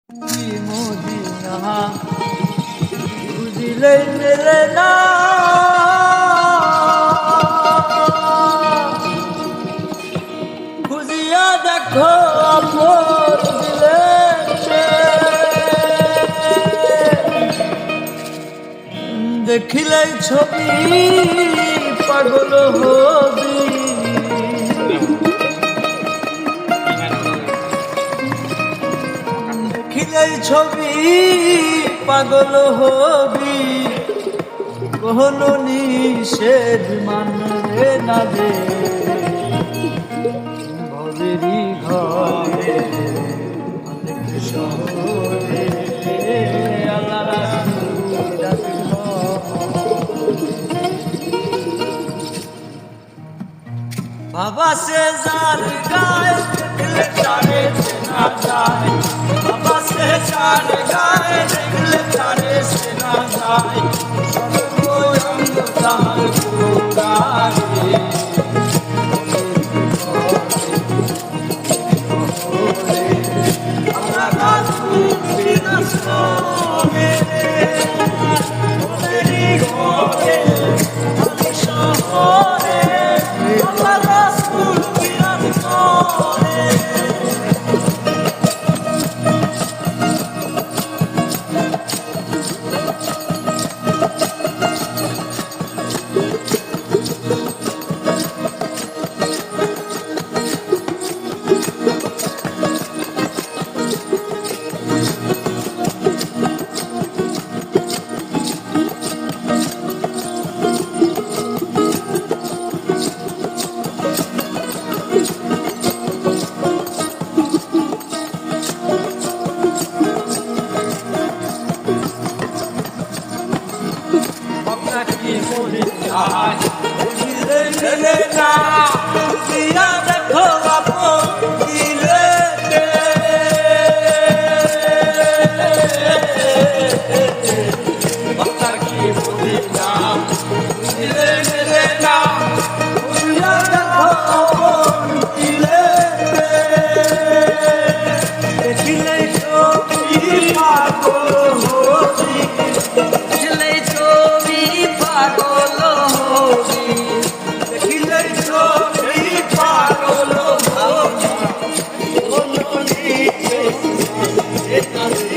Medina বুঝিলে মেলে না, খুঁজিয়া দেখো আপন দিলে দেখিলে ছবি পাগল হবি, দেখিলে ছবি পাগল হবি, কোন নিষেধ মানবে না রে ভবেরি ঘরে শহরে আল্লাহ রাসূল ডাকল। বাবা সে যার গায়ে দেখলে তারে চেনা যায়, বাবা সে যার গায়ে দেখলে তারে চেনা যায়, সর্বঙ্গ তার পুরারে আল্লাহ রাসূল বিনাশ করে ভবেরি ঘরে শহরে আল্লাহ রাসূল বিরাজ করে। It's not